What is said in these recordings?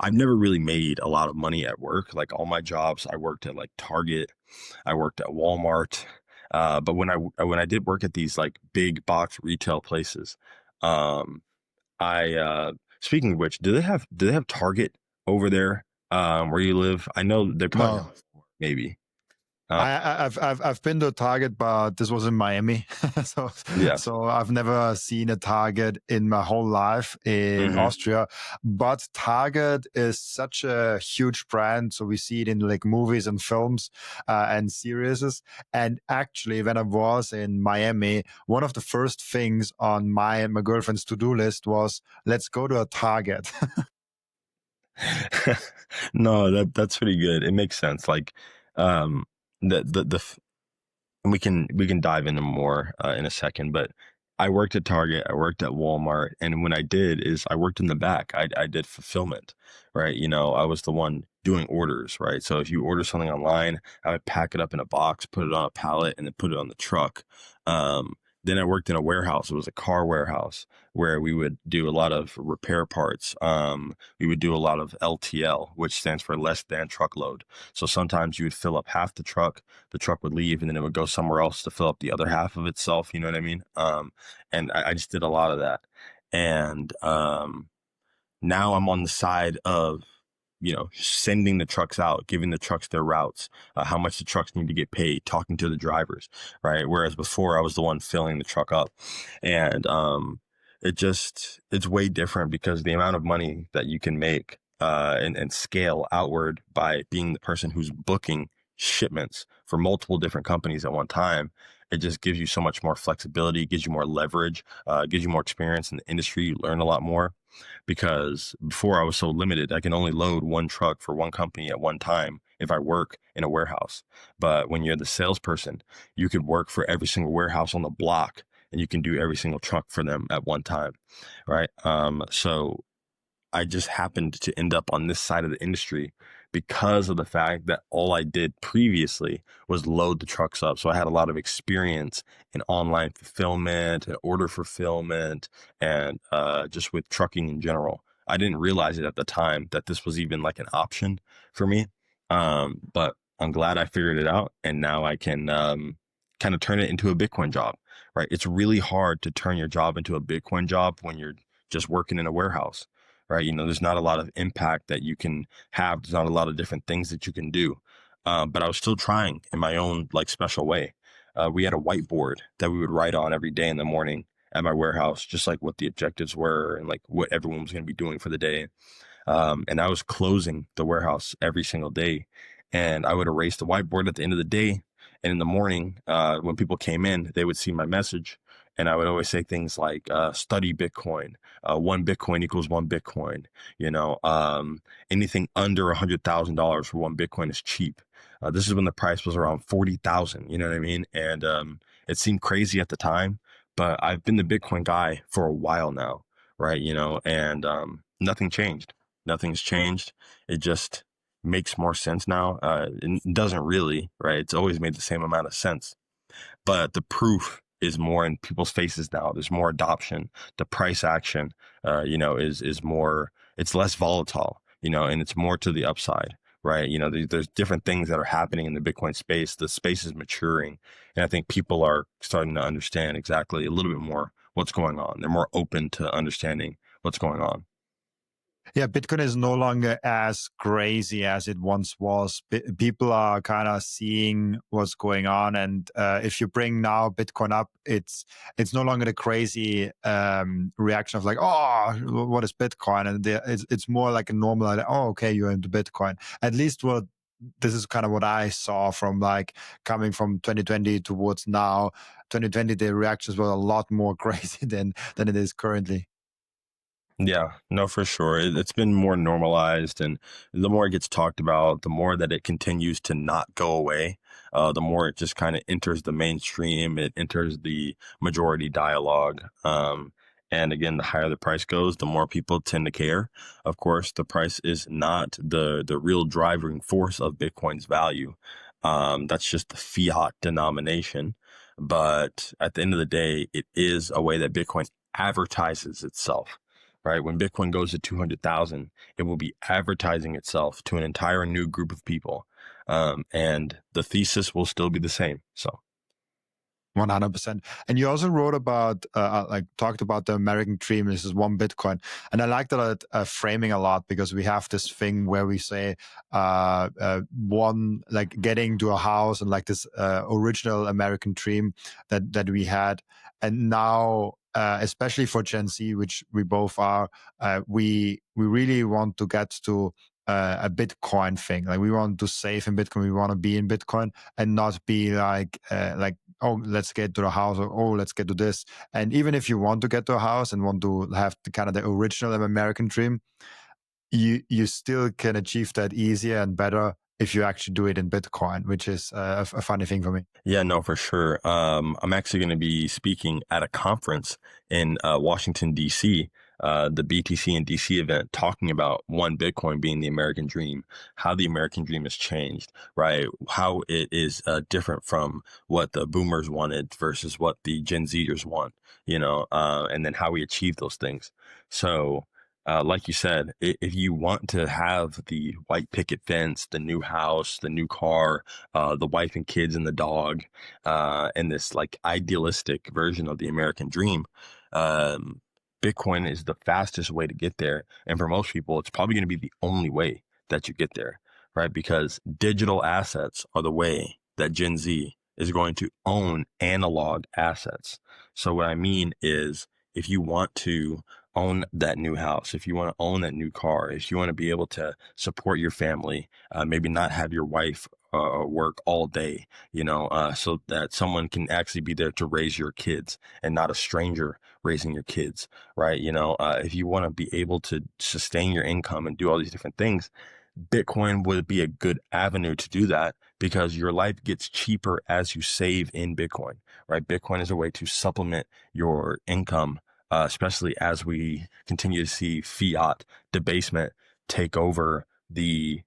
I've never really made a lot of money at work. Like all my jobs, I worked at like Target, I worked at Walmart. But when I did work at these like big box retail places, um, I speaking of which, do they have Target over there where you live? I know they probably have No, a store, maybe. Uh, I've been to Target, but this was in Miami, so yeah. I've never seen a Target in my whole life in Hmm. Austria. But Target is such a huge brand, so we see it in like movies and films and series. And actually, when I was in Miami, one of the first things on my and my girlfriend's to do list was let's go to a Target. No, that's pretty good. It makes sense. Like, um, the and we can dive into more in a second, but I worked at Target, I worked at Walmart, and when I did is I worked in the back. I did fulfillment, right? I was the one doing orders, right? So if you order something online, I would pack it up in a box, put it on a pallet, and then put it on the truck. Um, then I worked in a warehouse. It was a car warehouse where we would do a lot of repair parts. We would do a lot of LTL, which stands for less than truckload. So sometimes you would fill up half the truck would leave and then it would go somewhere else to fill up the other half of itself. You know what I mean? And I just did a lot of that. And now I'm on the side of, sending the trucks out, giving the trucks their routes, how much the trucks need to get paid, talking to the drivers, right? Whereas before I was the one filling the truck up. And it's way different because the amount of money that you can make and scale outward by being the person who's booking shipments for multiple different companies at one time, it just gives you so much more flexibility, gives you more leverage, gives you more experience in the industry. You learn a lot more because before I was so limited, I can only load one truck for one company at one time if I work in a warehouse. But when you're the salesperson, you could work for every single warehouse on the block and you can do every single truck for them at one time, right? So I just happened to end up on this side of the industry because of the fact that all I did previously was load the trucks up. So I had a lot of experience in online fulfillment and order fulfillment and just with trucking in general. I didn't realize it at the time that this was even like an option for me. But I'm glad I figured it out. And now I can kind of turn it into a Bitcoin job, right? It's really hard to turn your job into a Bitcoin job when you're just working in a warehouse, right? There's not a lot of impact that you can have. There's not a lot of different things that you can do. But I was still trying in my own like special way. We had a whiteboard that we would write on every day in the morning at my warehouse, just like what the objectives were and like what everyone was going to be doing for the day. And I was closing the warehouse every single day. And I would erase the whiteboard at the end of the day. And in the morning, when people came in, they would see my message. And I would always say things like, study Bitcoin, one Bitcoin equals one Bitcoin, you know, anything under $100,000 for one Bitcoin is cheap. This is when the price was around 40,000, you know what I mean? And it seemed crazy at the time, but I've been the Bitcoin guy for a while now, right? And nothing changed. Nothing's changed. It just makes more sense now. It doesn't really, right? It's always made the same amount of sense, but the proof is more in people's faces now. There's more adoption. The price action, is more. It's less volatile, and it's more to the upside, right? There's different things that are happening in the Bitcoin space. The space is maturing, and I think people are starting to understand exactly a little bit more what's going on. They're more open to understanding what's going on. Yeah, Bitcoin is no longer as crazy as it once was. People are kind of seeing what's going on, and if you bring now Bitcoin up, it's no longer the crazy reaction of like, oh, what is Bitcoin? And it's more like a normal, like, oh, okay, you're into Bitcoin. At least what this is kind of what I saw from like coming from 2020 towards now. 2020, the reactions were a lot more crazy than it is currently. Yeah, no, for sure. It's been more normalized, and the more it gets talked about, the more that it continues to not go away. The more it just kind of enters the mainstream, it enters the majority dialogue. And again, the higher the price goes, the more people tend to care. Of course, the price is not the real driving force of Bitcoin's value. That's just the fiat denomination. But at the end of the day, it is a way that Bitcoin advertises itself, right? When Bitcoin goes to 200,000, it will be advertising itself to an entire new group of people. And the thesis will still be the same. So 100%. And you also wrote about, like, talked about the American dream. This is one Bitcoin. And I like that framing a lot, because we have this thing where we say, one, like getting to a house, and like this original American dream that we had. And now, especially for Gen Z, which we both are, we really want to get to a Bitcoin thing. Like, we want to save in Bitcoin. We want to be in Bitcoin, and not be like, oh, let's get to the house, or oh, let's get to this. And even if you want to get to a house and want to have the kind of the original American dream, you still can achieve that easier and better if you actually do it in Bitcoin, which is a funny thing for me. yeah, no, for sure. I'm actually going to be speaking at a conference in Washington, D.C., the BTC and DC event, talking about one Bitcoin being the American dream, how the American dream has changed, right? How it is different from what the boomers wanted versus what the Gen Zers want, and then how we achieve those things. So, like you said, if you want to have the white picket fence, the new house, the new car, the wife and kids and the dog, and this like idealistic version of the American dream, um, Bitcoin is the fastest way to get there. And for most people, it's probably going to be the only way that you get there, right? Because digital assets are the way that Gen Z is going to own analog assets. So what I mean is, if you want to own that new house, if you want to own that new car, if you want to be able to support your family, maybe not have your wife work all day, so that someone can actually be there to raise your kids and not a stranger raising your kids, right? If you want to be able to sustain your income and do all these different things, Bitcoin would be a good avenue to do that, because your life gets cheaper as you save in Bitcoin, right? Bitcoin is a way to supplement your income, especially as we continue to see fiat debasement take over the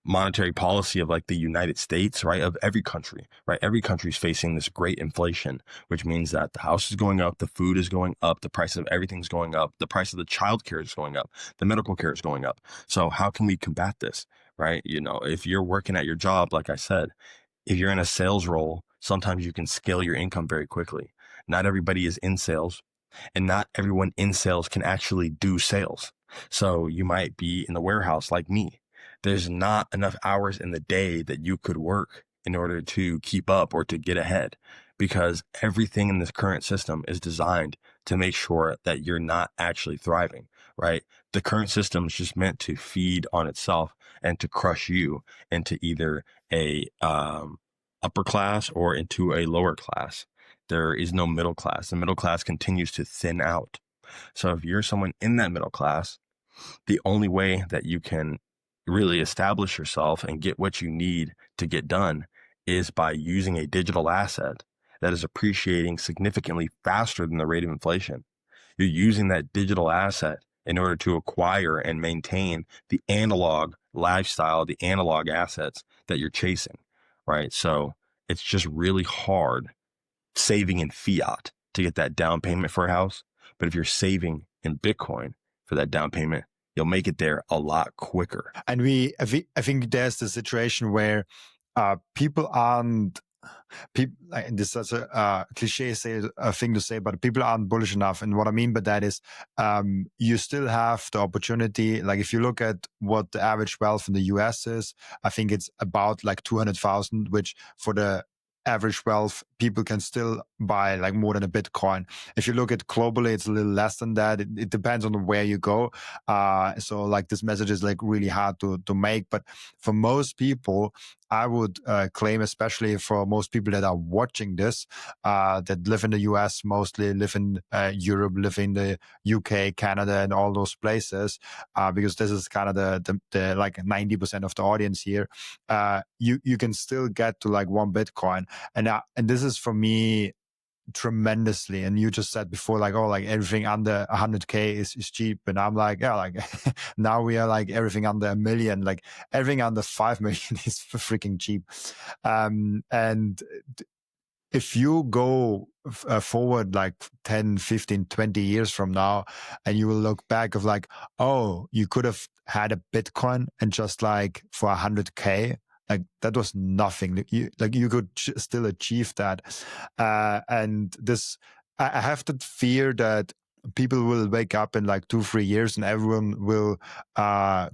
monetary policy of like the United States, right? Of every country, right? Every country is facing this great inflation, which means that the house is going up, the food is going up, the price of everything's going up, the price of the child care is going up, the medical care is going up. So how can we combat this, right? If you're working at your job, like I said, if you're in a sales role, sometimes you can scale your income very quickly. Not everybody is in sales, and not everyone in sales can actually do sales. So you might be in the warehouse like me. There's not enough hours in the day that you could work in order to keep up or to get ahead, because everything in this current system is designed to make sure that you're not actually thriving, right? The current system is just meant to feed on itself and to crush you into either a upper class or into a lower class. There is no middle class. The middle class continues to thin out. So if you're someone in that middle class, the only way that you can really establish yourself and get what you need to get done is by using a digital asset that is appreciating significantly faster than the rate of inflation. You're using that digital asset in order to acquire and maintain the analog lifestyle, the analog assets that you're chasing, right? So it's just really hard saving in fiat to get that down payment for a house. But if you're saving in Bitcoin for that down payment, you'll make it there a lot quicker. And I think there's the situation where people aren't people, like, this is a cliche thing to say, but people aren't bullish enough. And what I mean by that is, you still have the opportunity. Like, if you look at what the average wealth in the US is, I think it's about like 200,000, which for the average wealth, people can still buy like more than a Bitcoin. If you look at globally, it's a little less than that. It depends on where you go. So like, this message is like really hard to make, but for most people, I would claim, especially for most people that are watching this, that live in the US, mostly live in Europe, live in the UK, Canada, and all those places, because this is kind of the like 90% of the audience here. You can still get to like one Bitcoin, and this is for me tremendously. And you just said before, like, oh, like everything under 100K is cheap, and I'm like, yeah, like now we are like everything under 1 million, like everything under 5 million is freaking cheap. And if you go forward like 10, 15, 20 years from now, and you will look back of like, oh, you could have had a Bitcoin and just like for 100K, like that was nothing. You could still achieve that. And this, I have the fear that people will wake up in like 2, 3 years and everyone will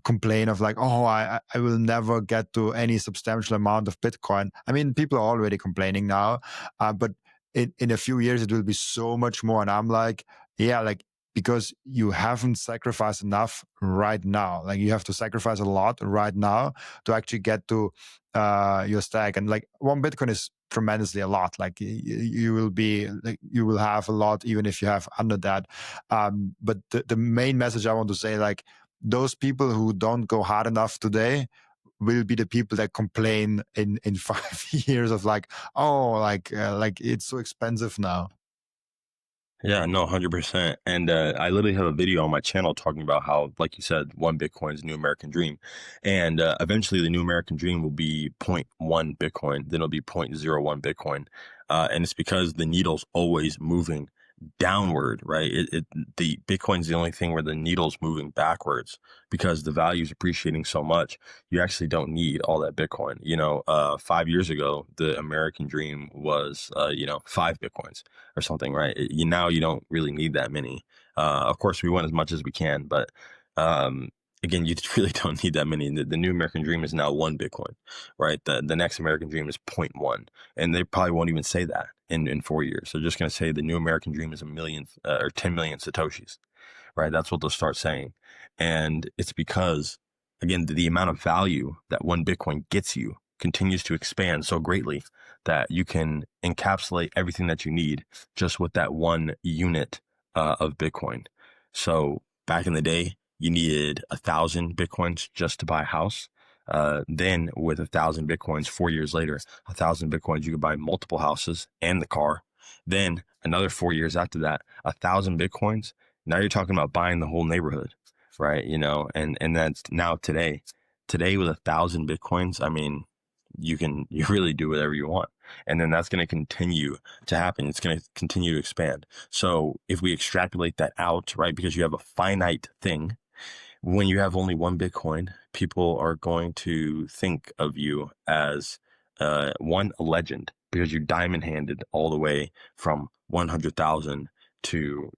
complain of like, oh, I will never get to any substantial amount of Bitcoin. I mean, people are already complaining now, but in a few years it will be so much more. And I'm like, yeah, like, because you haven't sacrificed enough right now. Like you have to sacrifice a lot right now to actually get to your stack. And like 1 Bitcoin is tremendously a lot. Like you will be like, you will have a lot even if you have under that. But the main message I want to say, like, those people who don't go hard enough today will be the people that complain in 5 years of like, oh, like it's so expensive now. Yeah, no, 100%. And I literally have a video on my channel talking about how, like you said, 1 Bitcoin is the new American dream. And eventually the new American dream will be zero point 0.1 Bitcoin, then it'll be 0.01 Bitcoin. And it's because the needle's always moving downward, right? The Bitcoin's the only thing where the needle's moving backwards because the value is appreciating so much. You actually don't need all that Bitcoin. 5 years ago, the American dream was, 5 Bitcoins or something, right? Now you don't really need that many. Of course, we want as much as we can, but um, again, you really don't need that many. The new American dream is now 1 Bitcoin, right? The next American dream is zero point 0.1, and they probably won't even say that in 4 years. They're just going to say the new American dream is a million or 10 million satoshis, right? That's what they'll start saying, and it's because again the amount of value that 1 Bitcoin gets you continues to expand so greatly that you can encapsulate everything that you need just with that 1 unit of Bitcoin. So back in the day, you needed 1,000 Bitcoins just to buy a house. Then with 1,000 Bitcoins, 4 years later, 1,000 Bitcoins, you could buy multiple houses and the car. Then another 4 years after that, 1,000 Bitcoins. Now you're talking about buying the whole neighborhood, right? And that's now today. Today with 1,000 Bitcoins, I mean, you really do whatever you want. And then that's going to continue to happen. It's going to continue to expand. So if we extrapolate that out, right, because you have a finite thing, when you have only 1 Bitcoin, people are going to think of you as one, a legend, because you're diamond handed all the way from 100,000 to,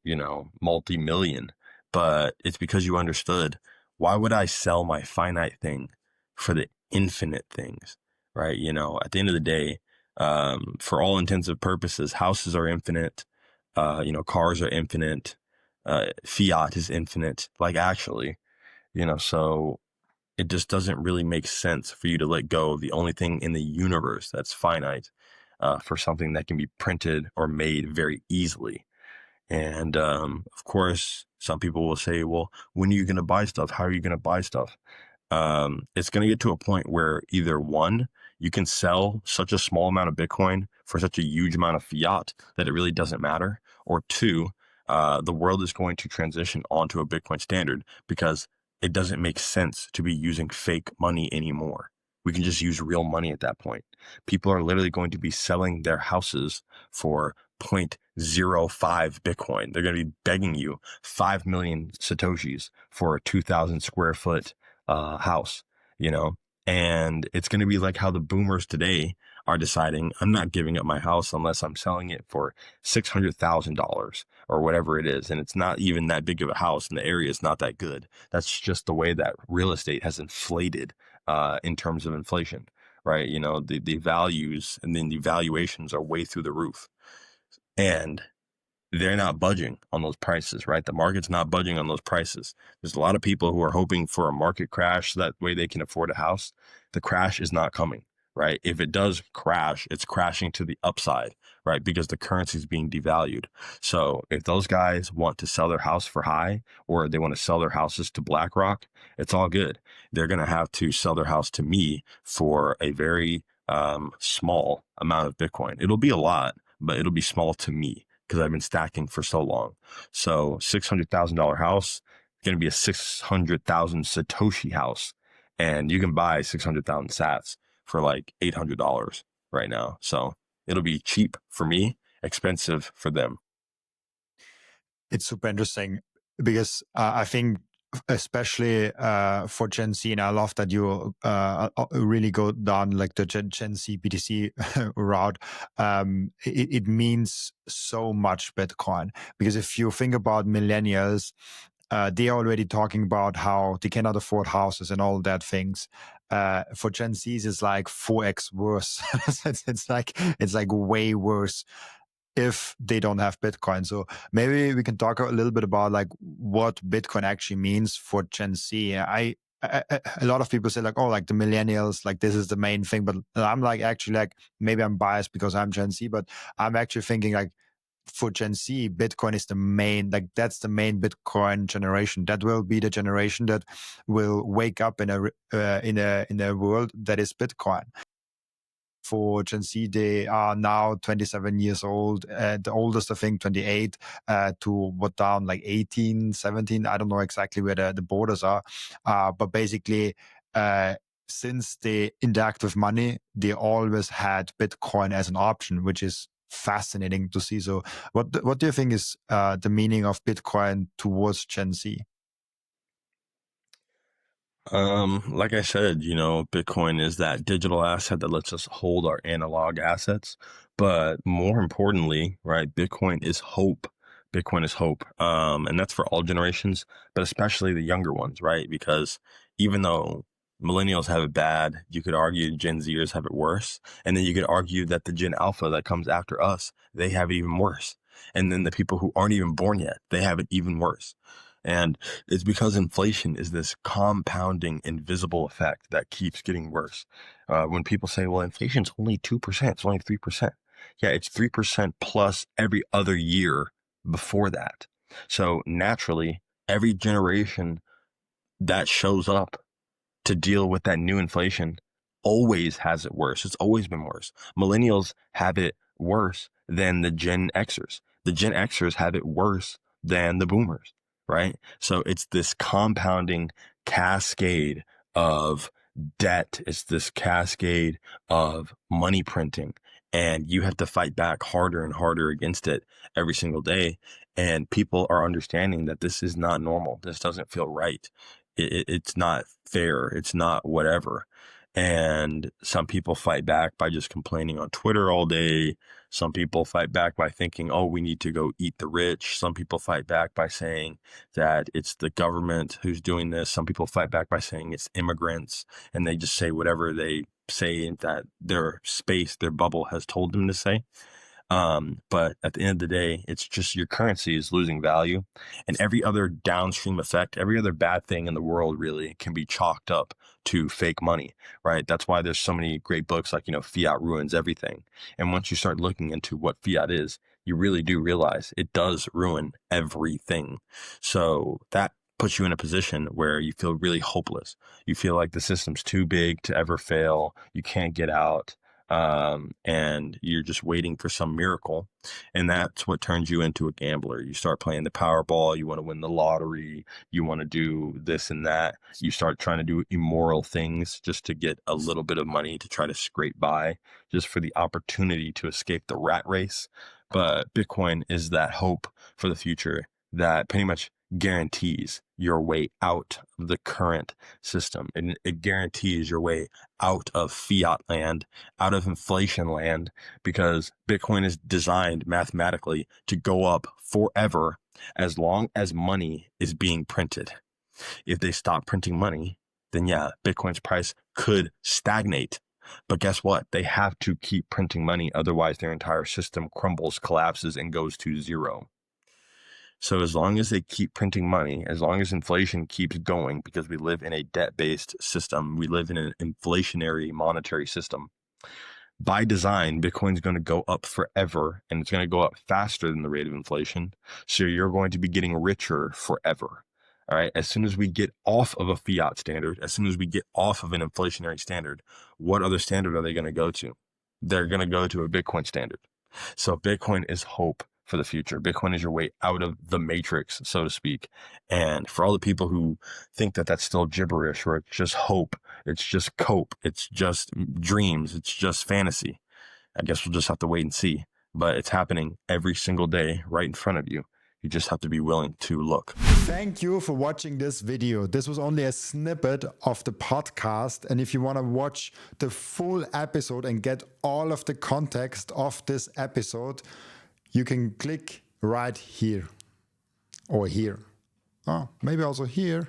multi-million. But it's because you understood, why would I sell my finite thing for the infinite things, right? At the end of the day, for all intensive purposes, houses are infinite, cars are infinite, fiat is infinite, like actually, so it just doesn't really make sense for you to let go of the only thing in the universe that's finite for something that can be printed or made very easily. And of course, some people will say, well, when are you going to buy stuff? How are you going to buy stuff? It's going to get to a point where either one, you can sell such a small amount of Bitcoin for such a huge amount of fiat that it really doesn't matter. Or two, the world is going to transition onto a Bitcoin standard because it doesn't make sense to be using fake money anymore. We can just use real money at that point. People are literally going to be selling their houses for 0.05 Bitcoin. They're going to be begging you 5 million Satoshis for a 2,000 square foot house, and it's going to be like how the boomers today are deciding, I'm not giving up my house unless I'm selling it for $600,000 or whatever it is. And it's not even that big of a house and the area is not that good. That's just the way that real estate has inflated in terms of inflation, right? The values and then the valuations are way through the roof. And they're not budging on those prices, right? The market's not budging on those prices. There's a lot of people who are hoping for a market crash so that way they can afford a house. The crash is not coming, right? If it does crash, it's crashing to the upside, right? Because the currency is being devalued. So if those guys want to sell their house for high, or they want to sell their houses to BlackRock, it's all good. They're going to have to sell their house to me for a very small amount of Bitcoin. It'll be a lot, but it'll be small to me because I've been stacking for so long. So $600,000 house, going to be a 600,000 Satoshi house. And you can buy 600,000 sats for like $800 right now. So It'll be cheap for me, expensive for them. It's super interesting because I think, especially for Gen Z, and I love that you really go down like the Gen Z BTC route. It means so much Bitcoin, because if you think about millennials, they're already talking about how they cannot afford houses and all that things. For Gen Zs, it's like 4x worse. It's like way worse if they don't have Bitcoin. So maybe we can talk a little bit about like what Bitcoin actually means for Gen Z. A lot of people say like, oh, like the millennials, like this is the main thing. But I'm like, actually, like maybe I'm biased because I'm Gen Z, but I'm actually thinking like for Gen Z, Bitcoin is the main, like that's the main Bitcoin generation. That will be the generation that will wake up in a world that is Bitcoin. For Gen Z, they are now 27 years old. The oldest, I think, 28, to what down like 18, 17. I don't know exactly where the borders are. But basically, since they interact with money, they always had Bitcoin as an option, which is fascinating to see. So what do you think is the meaning of Bitcoin towards Gen Z? Like I said, Bitcoin is that digital asset that lets us hold our analog assets. But more importantly, right, Bitcoin is hope. Bitcoin is hope. And that's for all generations, but especially the younger ones, right? Because even though millennials have it bad, you could argue Gen Zers have it worse. And then you could argue that the Gen Alpha that comes after us, they have it even worse. And then the people who aren't even born yet, they have it even worse. And it's because inflation is this compounding invisible effect that keeps getting worse. When people say, well, inflation's only 2%, it's only 3%. Yeah, it's 3% plus every other year before that. So naturally, every generation that shows up to deal with that new inflation always has it worse. It's always been worse. Millennials have it worse than the Gen Xers. The Gen Xers have it worse than the boomers, right? So it's this compounding cascade of debt. It's this cascade of money printing. And you have to fight back harder and harder against it every single day. And people are understanding that this is not normal. This doesn't feel right. It's not fair. It's not whatever. And some people fight back by just complaining on Twitter all day. Some people fight back by thinking, oh, we need to go eat the rich. Some people fight back by saying that it's the government who's doing this. Some people fight back by saying it's immigrants, and they just say whatever they say that their space, their bubble has told them to say. But at the end of the day, it's just your currency is losing value, and every other downstream effect, every other bad thing in the world really can be chalked up to fake money, right? That's why there's so many great books like, Fiat ruins everything. And once you start looking into what fiat is, you really do realize it does ruin everything. So that puts you in a position where you feel really hopeless. You feel like the system's too big to ever fail. You can't get out. And you're just waiting for some miracle. And that's what turns you into a gambler. You start playing the Powerball. You want to win the lottery. You want to do this and that. You start trying to do immoral things just to get a little bit of money to try to scrape by, just for the opportunity to escape the rat race. But Bitcoin is that hope for the future that pretty much guarantees your way out of the current system. And it guarantees your way out of fiat land, out of inflation land, because Bitcoin is designed mathematically to go up forever as long as money is being printed. If they stop printing money, then yeah, Bitcoin's price could stagnate. But guess what? They have to keep printing money. Otherwise, their entire system crumbles, collapses, and goes to zero. So as long as they keep printing money, as long as inflation keeps going, because we live in a debt-based system, we live in an inflationary monetary system. By design, Bitcoin's going to go up forever, and it's going to go up faster than the rate of inflation. So you're going to be getting richer forever. All right. As soon as we get off of a fiat standard, as soon as we get off of an inflationary standard, what other standard are they going to go to? They're going to go to a Bitcoin standard. So Bitcoin is hope for the future. Bitcoin is your way out of the matrix, so to speak. And for all the people who think that that's still gibberish, or it's just hope, it's just cope, it's just dreams, it's just fantasy, I guess we'll just have to wait and see. But it's happening every single day right in front of you. You just have to be willing to look. Thank you for watching this video. This was only a snippet of the podcast. And if you want to watch the full episode and get all of the context of this episode, you can click right here or here. Oh, maybe also here.